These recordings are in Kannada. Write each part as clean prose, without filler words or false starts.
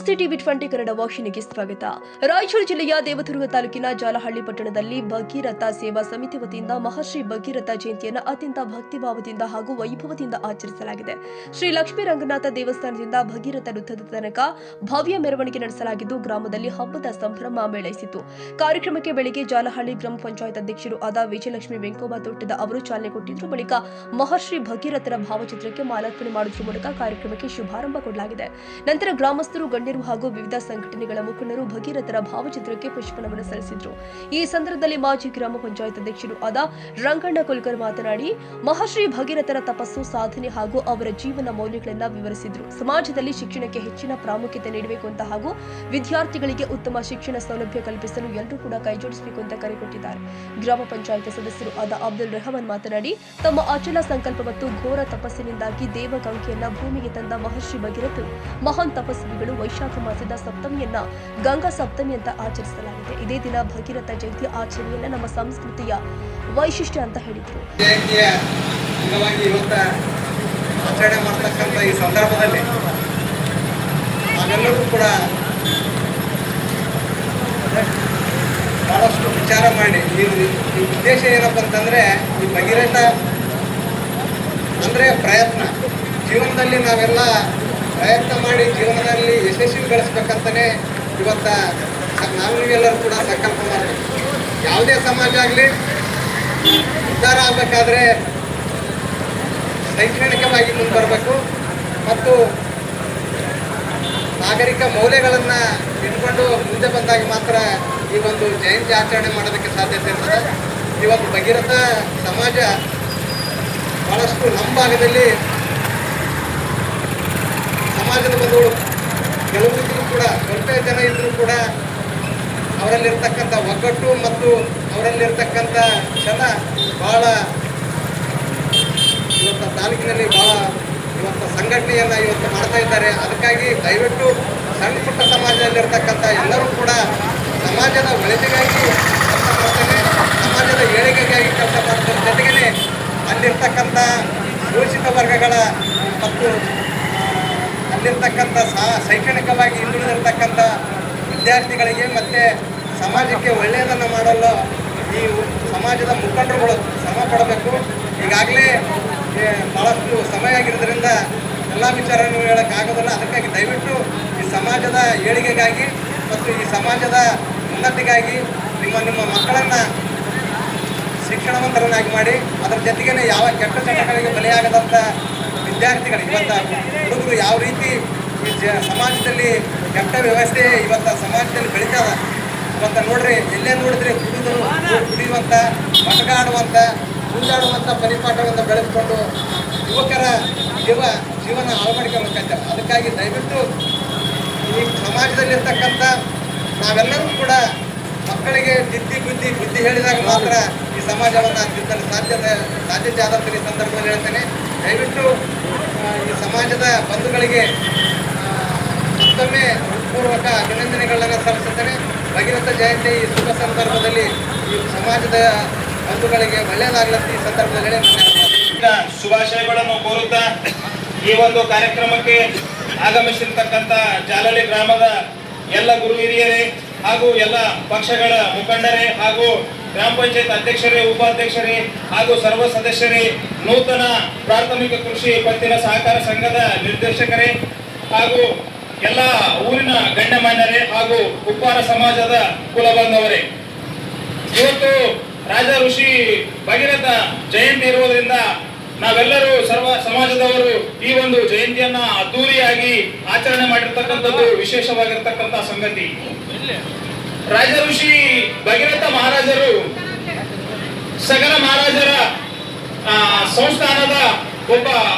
ನಮಸ್ತೆ ಟಿವಿ 20 ಕನ್ನಡ ವಾಹಿನಿಗೆ ಸ್ವಾಗತ. ರಾಯಚೂರು ಜಿಲ್ಲೆಯ ದೇವದುರ್ಗ ತಾಲೂಕಿನ ಜಾಲಹಳ್ಳಿ ಪಟ್ಟಣದಲ್ಲಿ ಭಗೀರಥ ಸೇವಾ ಸಮಿತಿ ವತಿಯಿಂದ ಮಹರ್ಷಿ ಭಗೀರಥ ಜಯಂತಿಯನ್ನು ಅತ್ಯಂತ ಭಕ್ತಿಭಾವದಿಂದ ಹಾಗೂ ವೈಭವದಿಂದ ಆಚರಿಸಲಾಗಿದೆ. ಶ್ರೀ ಲಕ್ಷ್ಮೀ ರಂಗನಾಥ ದೇವಸ್ಥಾನದಿಂದ ಭಗೀರಥ ವೃತ್ತದ ತನಕ ಭವ್ಯ ಮೆರವಣಿಗೆ ನಡೆಸಲಾಗಿದ್ದು, ಗ್ರಾಮದಲ್ಲಿ ಹಬ್ಬದ ಸಂಭ್ರಮ ಮೇಳೈಸಿತು. ಕಾರ್ಯಕ್ರಮಕ್ಕೆ ಬೆಳಗ್ಗೆ ಜಾಲಹಳ್ಳಿ ಗ್ರಾಮ ಪಂಚಾಯತ್ ಅಧ್ಯಕ್ಷರು ಆದ ವಿಜಯಲಕ್ಷ್ಮಿ ವೆಂಕೋಬ ತೋಟದ ಅವರು ಚಾಲನೆ ಕೊಟ್ಟಿದ್ರು. ಬಳಿಕ ಮಹರ್ಷಿ ಭಗೀರಥರ ಭಾವಚಿತ್ರಕ್ಕೆ ಮಾಲಾರ್ಪಣೆ ಮಾಡುವುದರ ಮೂಲಕ ಕಾರ್ಯಕ್ರಮಕ್ಕೆ ಶುಭಾರಂಭ ಕೊಡಲಾಗಿದೆ. ನಂತರ ಗ್ರಾಮಸ್ಥರು, ಗಣ್ಯರು ಹಾಗೂ ವಿವಿಧ ಸಂಘಟನೆಗಳ ಮುಖಂಡರು ಭಗೀರಥರ ಭಾವಚಿತ್ರಕ್ಕೆ ಪುಷ್ಪನಮನ ಸಲ್ಲಿಸಿದರು. ಈ ಸಂದರ್ಭದಲ್ಲಿ ಮಾಜಿ ಗ್ರಾಮ ಪಂಚಾಯತ್ ಅಧ್ಯಕ್ಷರು ಆದ ರಂಗಣ್ಣ ಕುಲ್ಕರ್ ಮಾತನಾಡಿ, ಮಹರ್ಷಿ ಭಗೀರಥರ ತಪಸ್ಸು, ಸಾಧನೆ ಹಾಗೂ ಅವರ ಜೀವನ ಮೌಲ್ಯಗಳನ್ನು ವಿವರಿಸಿದರು. ಸಮಾಜದಲ್ಲಿ ಶಿಕ್ಷಣಕ್ಕೆ ಹೆಚ್ಚಿನ ಪ್ರಾಮುಖ್ಯತೆ ನೀಡಬೇಕು ಅಂತ ಹಾಗೂ ವಿದ್ಯಾರ್ಥಿಗಳಿಗೆ ಉತ್ತಮ ಶಿಕ್ಷಣ ಸೌಲಭ್ಯ ಕಲ್ಪಿಸಲು ಎಲ್ಲರೂ ಕೂಡ ಕೈಜೋಡಿಸಬೇಕು ಅಂತ ಕರೆ ಕೊಟ್ಟಿದ್ದಾರೆ. ಗ್ರಾಮ ಪಂಚಾಯತ್ ಸದಸ್ಯರು ಆದ ಅಬ್ದುಲ್ ರೆಹಮಾನ್ ಮಾತನಾಡಿ, ತಮ್ಮ ಅಚಲ ಸಂಕಲ್ಪ ಮತ್ತು ಘೋರ ತಪಸ್ಸಿನಿಂದಾಗಿ ದೇವಗಂಗೆಯನ್ನ ಭೂಮಿಗೆ ತಂದ ಮಹರ್ಷಿ ಭಗೀರಥರು ಮಹಾನ್ ತಪಸ್ವಿಗಳು. ವೈಶಾಖ ಮಾಸದ ಸಪ್ತಮಿಯನ್ನ ಗಂಗಾ ಸಪ್ತಮಿ ಅಂತ ಆಚರಿಸಲಾಗಿದೆ. ಇದೇ ದಿನ ಭಗೀರಥ ಜಯಂತಿ ಆಚರಣೆಯನ್ನ ನಮ್ಮ ಸಂಸ್ಕೃತಿಯ ವೈಶಿಷ್ಟ್ಯ ಅಂತ ಹೇಳಿದರು. ಆಚರಣೆ ಮಾಡತಕ್ಕಂಥ ಈ ಸಂದರ್ಭದಲ್ಲಿ ನಾವೆಲ್ಲರೂ ಕೂಡ ಬಹಳಷ್ಟು ವಿಚಾರ ಮಾಡಿ ಈ ಉದ್ದೇಶ ಏನಪ್ಪ ಅಂತಂದರೆ, ಈ ಭಗೀರಥ ಅಂದರೆ ಪ್ರಯತ್ನ. ಜೀವನದಲ್ಲಿ ನಾವೆಲ್ಲ ಪ್ರಯತ್ನ ಮಾಡಿ ಜೀವನದಲ್ಲಿ ಯಶಸ್ವಿಗೊಳಿಸ್ಬೇಕಂತಲೇ ಇವತ್ತು ನಾವೆಲ್ಲರೂ ಕೂಡ ಸಂಕಲ್ಪ ಮಾಡಬೇಕು. ಯಾವುದೇ ಸಮಾಜ ಆಗಲಿ ಉದ್ಧಾರ ಆಗಬೇಕಾದ್ರೆ ಶೈಕ್ಷಣಿಕವಾಗಿ ಮುಂದೆ ಬರಬೇಕು ಮತ್ತು ನಾಗರಿಕ ಮೌಲ್ಯಗಳನ್ನು ಇಟ್ಕೊಂಡು ಮುಂದೆ ಬಂದಾಗ ಮಾತ್ರ ಈ ಒಂದು ಜಯಂತಿ ಆಚರಣೆ ಮಾಡೋದಕ್ಕೆ ಸಾಧ್ಯತೆ ಇರ್ತದೆ. ಇವತ್ತು ಭಗೀರಥ ಸಮಾಜ ಭಾಳಷ್ಟು ನಮ್ಮ ಭಾಗದಲ್ಲಿ ಸಮಾಜದ ಬಂಧುಗಳು ಕೆಲವು ಇದ್ರೂ ಕೂಡ, ಸ್ವಲ್ಪ ಜನ ಇದ್ದರೂ ಕೂಡ ಅವರಲ್ಲಿರ್ತಕ್ಕಂಥ ಒಗ್ಗಟ್ಟು ಮತ್ತು ಅವರಲ್ಲಿರ್ತಕ್ಕಂಥ ಕ್ಷಣ ಭಾಳ ಇವತ್ತು ತಾಲೂಕಿನಲ್ಲಿ ಭಾಳ ಇವತ್ತು ಸಂಘಟನೆಯನ್ನು ಇವತ್ತು ಮಾಡ್ತಾ ಇದ್ದಾರೆ. ಅದಕ್ಕಾಗಿ ದಯವಿಟ್ಟು ಸಣ್ಣ ಪುಟ್ಟ ಸಮಾಜದಲ್ಲಿರ್ತಕ್ಕಂಥ ಎಲ್ಲರೂ ಕೂಡ ಸಮಾಜದ ಒಳಿತಿಗಾಗಿ ಕೆಲಸ ಮಾಡ್ತಾರೆ, ಸಮಾಜದ ಏಳಿಗೆಗಾಗಿ ಕೆಲಸ ಮಾಡ್ತಾರೆ. ಜೊತೆಗೇ ಅಲ್ಲಿರ್ತಕ್ಕಂಥ ಶೋಷಿತ ವರ್ಗಗಳ ಮತ್ತು ಅಲ್ಲಿರ್ತಕ್ಕಂಥ ಶೈಕ್ಷಣಿಕವಾಗಿ ಹಿಂದುಳಿದಿರ್ತಕ್ಕಂಥ ವಿದ್ಯಾರ್ಥಿಗಳಿಗೆ ಮತ್ತು ಸಮಾಜಕ್ಕೆ ಒಳ್ಳೆಯದನ್ನು ಮಾಡಲು ಈ ಸಮಾಜದ ಮುಖಂಡರುಗಳು ಶ್ರಮ ಪಡಬೇಕು. ಈಗಾಗಲೇ ಭಾಳಷ್ಟು ಸಮಯ ಆಗಿರೋದ್ರಿಂದ ಎಲ್ಲ ವಿಚಾರವನ್ನು ಹೇಳೋಕ್ಕಾಗೋದಿಲ್ಲ. ಅದಕ್ಕಾಗಿ ದಯವಿಟ್ಟು ಈ ಸಮಾಜದ ಏಳಿಗೆಗಾಗಿ ಮತ್ತು ಈ ಸಮಾಜದ ಉನ್ನತಿಗಾಗಿ ನಿಮ್ಮ ಮಕ್ಕಳನ್ನು ಶಿಕ್ಷಣವಂತರನ್ನಾಗಿ ಮಾಡಿ, ಅದರ ಜೊತೆಗೇ ಯಾವ ಕೆಟ್ಟ ಚಟಗಳಿಗೆ ಬಲಿಯಾಗದಂಥ ವಿದ್ಯಾರ್ಥಿಗಳು ಇವತ್ತು ಹುಡುಗರು ಯಾವ ರೀತಿ ಈ ಸಮಾಜದಲ್ಲಿ ಕೆಟ್ಟ ವ್ಯವಸ್ಥೆ ಇವತ್ತು ಸಮಾಜದಲ್ಲಿ ಬೆಳೀತದ. ಇವತ್ತು ನೋಡ್ರಿ, ಎಲ್ಲೇ ನೋಡಿದ್ರೆ ಕುಡಿಯುವಂಥ, ಮಟಕಾಡುವಂಥ, ಮುಂದಾಡುವಂಥ ಪರಿಪಾಠವನ್ನು ಬೆಳೆದುಕೊಂಡು ಯುವಕರ ಜೀವನ ಅಳವಡಿಕೆಬೇಕಾಗ್ತದೆ. ಅದಕ್ಕಾಗಿ ದಯವಿಟ್ಟು ಈ ಸಮಾಜದಲ್ಲಿರ್ತಕ್ಕಂಥ ನಾವೆಲ್ಲರೂ ಕೂಡ ಮಕ್ಕಳಿಗೆ ಬುದ್ಧಿ ಹೇಳಿದಾಗ ಮಾತ್ರ ಈ ಸಮಾಜವನ್ನು ತಿದ್ದಲು ಸಾಧ್ಯತೆ ಆದಂಥ ಈ ಸಂದರ್ಭದಲ್ಲಿ ಹೇಳ್ತೇನೆ. ದಯವಿಟ್ಟು ಈ ಸಮಾಜದ ಬಂಧುಗಳಿಗೆ ಮತ್ತೊಮ್ಮೆ ಪೂರ್ವಕ ಅಭಿನಂದನೆಗಳನ್ನು ಸಲ್ಲಿಸುತ್ತೇನೆ. ಭಗೀರಥ ಜಯಂತಿ ಈ ಶುಭ ಸಂದರ್ಭದಲ್ಲಿ ಈ ಸಮಾಜದ ಬಂಧುಗಳಿಗೆ ಒಳ್ಳೆಯದಾಗಲಂತ ಈ ಸಂದರ್ಭದಲ್ಲಿ ಶುಭಾಶಯಗಳನ್ನು ಕೋರುತ್ತಾ ಈ ಒಂದು ಕಾರ್ಯಕ್ರಮಕ್ಕೆ ಆಗಮಿಸಿರ್ತಕ್ಕಂಥ ಜಾಲಹಳ್ಳಿ ಗ್ರಾಮದ ಎಲ್ಲ ಗುರು ಹಿರಿಯರೇ ಹಾಗೂ ಎಲ್ಲ ಪಕ್ಷಗಳ ಮುಖಂಡರೇ ಹಾಗೂ ಗ್ರಾಮ ಪಂಚಾಯತ್ ಅಧ್ಯಕ್ಷರೇ, ಉಪಾಧ್ಯಕ್ಷರೇ ಹಾಗೂ ಸರ್ವ ಸದಸ್ಯರೇ, ನೂತನ ಪ್ರಾಥಮಿಕ ಕೃಷಿ ಪತ್ತಿನ ಸಹಕಾರ ಸಂಘದ ನಿರ್ದೇಶಕರೇ ಹಾಗೂ ಎಲ್ಲ ಊರಿನ ಗಣ್ಯಮಾನ್ಯರೇ ಹಾಗೂ ಉಪ್ಪಾರ ಸಮಾಜದ ಕುಲಬಾಂಧವರೇ, ಇವತ್ತು ರಾಜ ಋಷಿ ಭಗೀರಥ ಜಯಂತಿ ಇರುವುದರಿಂದ ನಾವೆಲ್ಲರೂ ಸರ್ವ ಸಮಾಜದವರು ಈ ಒಂದು ಜಯಂತಿಯನ್ನ ಅದ್ದೂರಿಯಾಗಿ ಆಚರಣೆ ಮಾಡಿರ್ತಕ್ಕಂಥದ್ದು ವಿಶೇಷವಾಗಿರ್ತಕ್ಕಂಥ ಸಂಗತಿ. ರಾಜ ಋಷಿ ಭಗೀರಥ ಮಹಾರಾಜರು ಸಗರ ಮಹಾರಾಜರ ಸಂಸ್ಥಾನದ ಒಬ್ಬ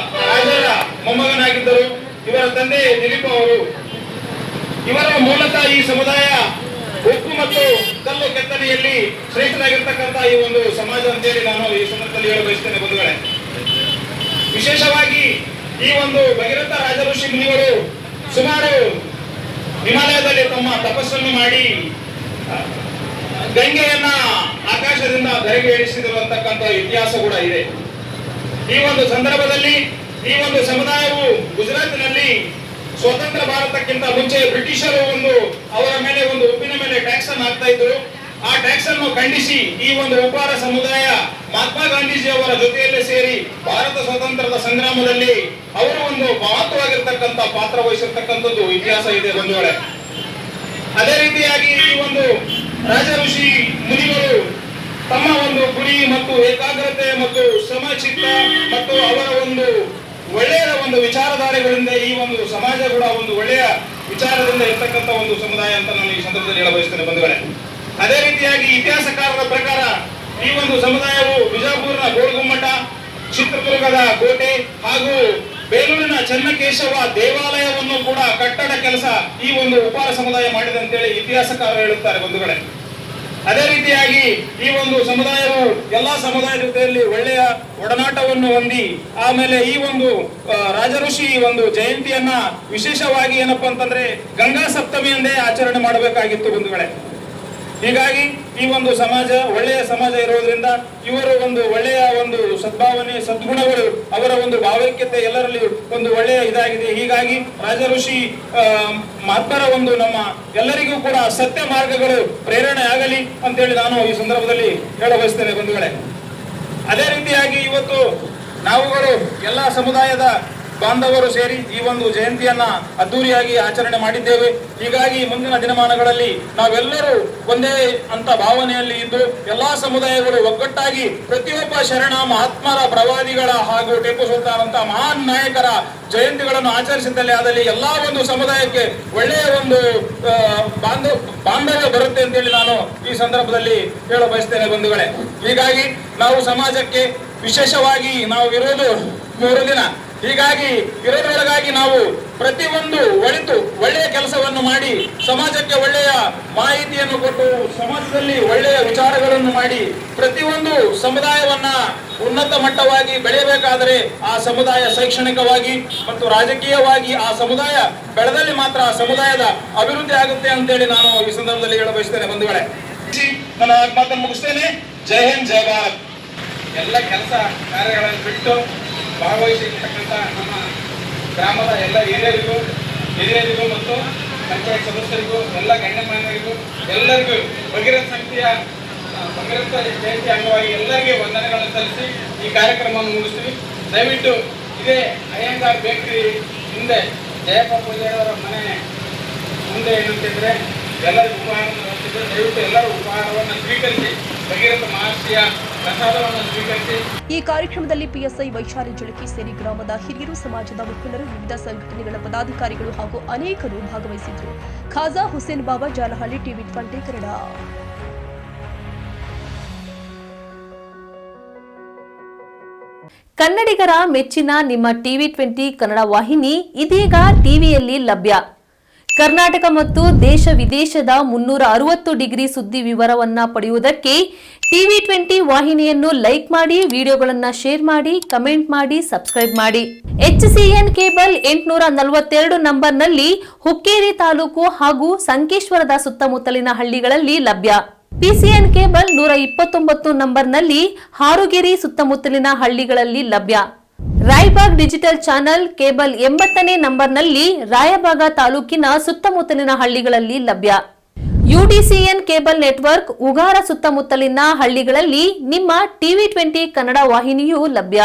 ರಾಜರ ಮೊಮ್ಮಗನಾಗಿದ್ದರು. ಇವರ ತಂದೆ ದಿಲೀಪ ಅವರು. ಇವರ ಮೂಲತಃ ಈ ಸಮುದಾಯ ಉಪ್ಪು ಮತ್ತು ಕಲ್ಲು ಕೆತ್ತನೆಯಲ್ಲಿ ಶ್ರೇಷ್ಠರಾಗಿರ್ತಕ್ಕಂಥ ಈ ಒಂದು ಸಮಾಜ ಅಂತೇಳಿ ನಾನು ಈ ಸಂದರ್ಭದಲ್ಲಿ ಹೇಳ ಬಯಸ್ತೇನೆ ಬಂಧುಗಳೇ. ವಿಶೇಷವಾಗಿ ಈ ಒಂದು ಭಗೀರಥ ರಾಜ ಋಷಿ ಮುನಿಗಳು ಸುಮಾರು ಹಿಮಾಲಯದಲ್ಲಿ ತಮ್ಮ ತಪಸ್ಸನ್ನು ಮಾಡಿ ಗಂಗೆಯನ್ನ ಆಕಾಶದಿಂದ ಧರೆಗೆ ಇಳಿಸಿದರು ಅಂತಕ್ಕಂಥ ಇತಿಹಾಸ ಕೂಡ ಇದೆ. ಈ ಒಂದು ಸಂದರ್ಭದಲ್ಲಿ ಈ ಒಂದು ಸಮುದಾಯವು ಗುಜರಾತಿನಲ್ಲಿ ಸ್ವತಂತ್ರ ಭಾರತಕ್ಕಿಂತ ಮುಂಚೆ ಬ್ರಿಟಿಷರು ಅವರ ಮೇಲೆ ಉಪ್ಪಿನ ಮೇಲೆ ಟ್ಯಾಕ್ಸ್ ಅನ್ನು ಹಾಕ್ತಾ ಇದ್ರು. ಆ ಟ್ಯಾಕ್ಸ್ ಅನ್ನು ಖಂಡಿಸಿ ಈ ಉಪಹಾರ ಸಮುದಾಯ ಮಹಾತ್ಮ ಗಾಂಧೀಜಿ ಅವರ ಜೊತೆಯಲ್ಲೇ ಸೇರಿ ಭಾರತ ಸ್ವಾತಂತ್ರ್ಯದ ಸಂಗ್ರಾಮದಲ್ಲಿ ಅವರು ಮಹತ್ವವಾಗಿರ್ತಕ್ಕಂಥ ಪಾತ್ರ ವಹಿಸಿರ್ತಕ್ಕಂಥದ್ದು ಇತಿಹಾಸ ಇದೆ ಬಂಧುಗಳೇ. ಅದೇ ರೀತಿಯಾಗಿ ಈ ರಾಜ ಋಷಿ ಮುನಿಗಳು ತಮ್ಮ ಗುರಿ ಮತ್ತು ಏಕಾಗ್ರತೆ ಮತ್ತು ಸಮಚಿತ್ತ ಮತ್ತು ಅವರ ಒಳ್ಳೆಯ ವಿಚಾರಧಾರೆಗಳಿಂದ ಈ ಸಮಾಜ ಕೂಡ ಒಳ್ಳೆಯ ವಿಚಾರದಿಂದ ಇರ್ತಕ್ಕಂಥ ಸಮುದಾಯ ಅಂತ ನಾನು ಈ ಸಂದರ್ಭದಲ್ಲಿ ಹೇಳ ಬಯಸ್ತೇನೆ ಬಂಧುಗಳೇ. ಅದೇ ರೀತಿಯಾಗಿ ಇತಿಹಾಸಕಾರರ ಪ್ರಕಾರ ಈ ಸಮುದಾಯವು ಬಿಜಾಪುರನ ಗೋಳಗುಮ್ಮಟ, ಚಿತ್ರದುರ್ಗದ ಕೋಟೆ ಹಾಗೂ ಬೇಲೂರಿನ ಚನ್ನಕೇಶವ ದೇವಾಲಯವನ್ನು ಕೂಡ ಕಟ್ಟಡ ಕೆಲಸ ಈ ಉಪ್ಪಾರ ಸಮುದಾಯ ಮಾಡಿದೆ ಅಂತೇಳಿ ಇತಿಹಾಸಕಾರರು ಹೇಳುತ್ತಾರೆ ಬಂಧುಗಳೇ. ಅದೇ ರೀತಿಯಾಗಿ ಈ ಸಮುದಾಯವು ಎಲ್ಲಾ ಸಮುದಾಯದ ಜೊತೆಯಲ್ಲಿ ಒಳ್ಳೆಯ ಒಡನಾಟವನ್ನು ಹೊಂದಿ ಆಮೇಲೆ ಈ ರಾಜ ಋಷಿ ಜಯಂತಿಯನ್ನ ವಿಶೇಷವಾಗಿ ಏನಪ್ಪಾ ಅಂತಂದ್ರೆ ಗಂಗಾ ಸಪ್ತಮಿ ಎಂದೇ ಆಚರಣೆ ಮಾಡಬೇಕಾಗಿತ್ತು ಬಂಧುಗಳೇ. ಹೀಗಾಗಿ ಈ ಸಮಾಜ ಒಳ್ಳೆಯ ಸಮಾಜ ಇರೋದ್ರಿಂದ ಇವರು ಒಳ್ಳೆಯ ಸದ್ಭಾವನೆ ಸದ್ಗುಣಗಳು ಅವರ ಭಾವೈಕ್ಯತೆ ಎಲ್ಲರಲ್ಲಿ ಒಳ್ಳೆಯ ಇದಾಗಿದೆ. ಹೀಗಾಗಿ ರಾಜ ಋಷಿ ಮಹಾತ್ಮರ ನಮ್ಮ ಎಲ್ಲರಿಗೂ ಕೂಡ ಸತ್ಯ ಮಾರ್ಗಗಳು ಪ್ರೇರಣೆ ಆಗಲಿ ಅಂತೇಳಿ ನಾನು ಈ ಸಂದರ್ಭದಲ್ಲಿ ಹೇಳ ಬಯಸ್ತೇನೆ ಬಂಧುಗಳೇ. ಅದೇ ರೀತಿಯಾಗಿ ಇವತ್ತು ನಾವುಗಳು ಎಲ್ಲ ಸಮುದಾಯದ ಬಾಂಧವರು ಸೇರಿ ಈ ಜಯಂತಿಯನ್ನ ಅದ್ದೂರಿಯಾಗಿ ಆಚರಣೆ ಮಾಡಿದ್ದೇವೆ. ಹೀಗಾಗಿ ಮುಂದಿನ ದಿನಮಾನಗಳಲ್ಲಿ ನಾವೆಲ್ಲರೂ ಒಂದೇ ಅಂತ ಭಾವನೆಯಲ್ಲಿ ಇದ್ದು ಎಲ್ಲಾ ಸಮುದಾಯಗಳು ಒಗ್ಗಟ್ಟಾಗಿ ಪ್ರತಿಯೊಬ್ಬ ಶರಣ ಮಹಾತ್ಮರ ಪ್ರವಾದಿಗಳ ಹಾಗೂ ಟಿಪ್ಪು ಸುಲ್ತಾನ್ ಅಂತ ಮಹಾನ್ ನಾಯಕರ ಜಯಂತಿಗಳನ್ನು ಆಚರಿಸಿದಲ್ಲಿ ಆದಲ್ಲಿ ಎಲ್ಲಾ ಸಮುದಾಯಕ್ಕೆ ಒಳ್ಳೆಯ ಬಾಂಧವ್ಯ ಬರುತ್ತೆ ಅಂತೇಳಿ ನಾನು ಈ ಸಂದರ್ಭದಲ್ಲಿ ಹೇಳ ಬಯಸ್ತೇನೆ ಬಂಧುಗಳೇ. ಹೀಗಾಗಿ ನಾವು ಸಮಾಜಕ್ಕೆ ವಿಶೇಷವಾಗಿ ನಾವು ಇರೋದು 3 ದಿನ. ಹೀಗಾಗಿ ಇರೋದ್ರೊಳಗಾಗಿ ನಾವು ಪ್ರತಿಯೊಂದು ಒಳ್ಳೆಯ ಕೆಲಸವನ್ನು ಮಾಡಿ ಸಮಾಜಕ್ಕೆ ಒಳ್ಳೆಯ ಮಾಹಿತಿಯನ್ನು ಕೊಟ್ಟು ಸಮಾಜದಲ್ಲಿ ಒಳ್ಳೆಯ ವಿಚಾರಗಳನ್ನು ಮಾಡಿ ಪ್ರತಿಯೊಂದು ಸಮುದಾಯವನ್ನ ಉನ್ನತ ಮಟ್ಟವಾಗಿ ಬೆಳೆಯಬೇಕಾದರೆ ಆ ಸಮುದಾಯ ಶೈಕ್ಷಣಿಕವಾಗಿ ಮತ್ತು ರಾಜಕೀಯವಾಗಿ ಆ ಸಮುದಾಯ ಬೆಳೆದಲ್ಲಿ ಮಾತ್ರ ಆ ಸಮುದಾಯದ ಅಭಿವೃದ್ಧಿ ಆಗುತ್ತೆ ಅಂತೇಳಿ ನಾನು ಈ ಸಂದರ್ಭದಲ್ಲಿ ಹೇಳ ಬಯಸ್ತೇನೆ ಬಂಧುಗಳೇ. ನನ್ನ ಮಾತನ್ನು ಮುಗಿಸ್ತೇನೆ. ಜೈ ಹಿಂದ್, ಜೈ ಭಾರತ್. ಎಲ್ಲ ಕೆಲಸ ಕಾರ್ಯಗಳನ್ನು ಬಿಟ್ಟು ಭಾಗವಹಿಸಿರ್ತಕ್ಕಂಥ ನಮ್ಮ ಗ್ರಾಮದ ಎಲ್ಲ ಹಿರಿಯರಿಗೂ ಮತ್ತು ಪಂಚಾಯತ್ ಸದಸ್ಯರಿಗೂ ಎಲ್ಲ ಗಣ್ಯಮಾನ್ಯರಿಗೂ ಎಲ್ಲರಿಗೂ ಭಗೀರಥ ಜಯಂತಿ ಅಂಗವಾಗಿ ಎಲ್ಲರಿಗೂ ವಂದನೆಗಳನ್ನು ಸಲ್ಲಿಸಿ ಈ ಕಾರ್ಯಕ್ರಮವನ್ನು ಮುಗಿಸ್ತೀವಿ. ದಯವಿಟ್ಟು ಇದೇ ಅಯ್ಯಂಗಾರ್ ಬೇಕರಿ ಹಿಂದೆ ಜಯಪ್ಪ ಪೂಜಾರಿಯವರ ಮನೆ ಮುಂದೆ ಏನಂತಿದ್ರೆ ಎಲ್ಲರಿಗೂ ಉಪಹಾರವನ್ನು ವ್ಯವಸ್ಥಿಸಿದೆ. ದಯವಿಟ್ಟು ಎಲ್ಲರೂ ಉಪಹಾರವನ್ನು ಸ್ವೀಕರಿಸಿ ಭಗೀರಥ ಮಹರ್ಷಿಯ ಪ್ರಸಾದವನ್ನು ಸ್ವೀಕರಿಸಿ. ಈ ಕಾರ್ಯಕ್ರಮದಲ್ಲಿ ಪಿಎಸ್ಐ ವೈಶಾಲಿ ಜಳಕಿ ಸೇರಿ ಗ್ರಾಮದ ಹಿರಿಯರು, ಸಮಾಜದ ಮುಖಂಡರು, ವಿವಿಧ ಸಂಘಟನೆಗಳ ಪದಾಧಿಕಾರಿಗಳು ಹಾಗೂ ಅನೇಕರು ಭಾಗವಹಿಸಿದ್ರು. ಖಾಜಾ ಹುಸೇನ್ ಬಾಬಾ, ಜಾಲಹಳ್ಳಿ, ಟಿವಿ 20 ಕನ್ನಡ. ಕನ್ನಡಿಗರ ಮೆಚ್ಚಿನ ನಿಮ್ಮ ಟಿವಿ 20 ಕನ್ನಡ ವಾಹಿನಿ ಇದೀಗ ಟಿವಿಯಲ್ಲಿ ಲಭ್ಯ. ಕರ್ನಾಟಕ ಮತ್ತು ದೇಶ ವಿದೇಶದ 360 ಡಿಗ್ರಿ ಸುದ್ದಿ ವಿವರವನ್ನ ಪಡೆಯುವುದಕ್ಕೆ ಟಿವಿ 20 ವಾಹಿನಿಯನ್ನು ಲೈಕ್ ಮಾಡಿ, ವಿಡಿಯೋಗಳನ್ನು ಶೇರ್ ಮಾಡಿ, ಕಮೆಂಟ್ ಮಾಡಿ, ಸಬ್ಸ್ಕ್ರೈಬ್ ಮಾಡಿ. HCN ಕೇಬಲ್ 842 ನಂಬರ್ನಲ್ಲಿ ಹುಕ್ಕೇರಿ ತಾಲೂಕು ಹಾಗೂ ಸಂಕೇಶ್ವರದ ಸುತ್ತಮುತ್ತಲಿನ ಹಳ್ಳಿಗಳಲ್ಲಿ ಲಭ್ಯ. PCN ಕೇಬಲ್ 129 ನಂಬರ್ನಲ್ಲಿ ಹಾರುಗೆರೆ ಸುತ್ತಮುತ್ತಲಿನ ಹಳ್ಳಿಗಳಲ್ಲಿ ಲಭ್ಯ. ರಾಯಬಾಗ್ ಡಿಜಿಟಲ್ ಚಾನೆಲ್ ಕೇಬಲ್ 80ನೇ ನಂಬರ್ನಲ್ಲಿ ರಾಯಬಾಗ ತಾಲೂಕಿನ ಸುತ್ತಮುತ್ತಲಿನ ಹಳ್ಳಿಗಳಲ್ಲಿ ಲಭ್ಯ. UDCN ಕೇಬಲ್ ನೆಟ್ವರ್ಕ್ ಉಗಾರ ಸುತ್ತಮುತ್ತಲಿನ ಹಳ್ಳಿಗಳಲ್ಲಿ ನಿಮ್ಮ ಟಿವಿ 20 ಕನ್ನಡ ವಾಹಿನಿಯೂ ಲಭ್ಯ.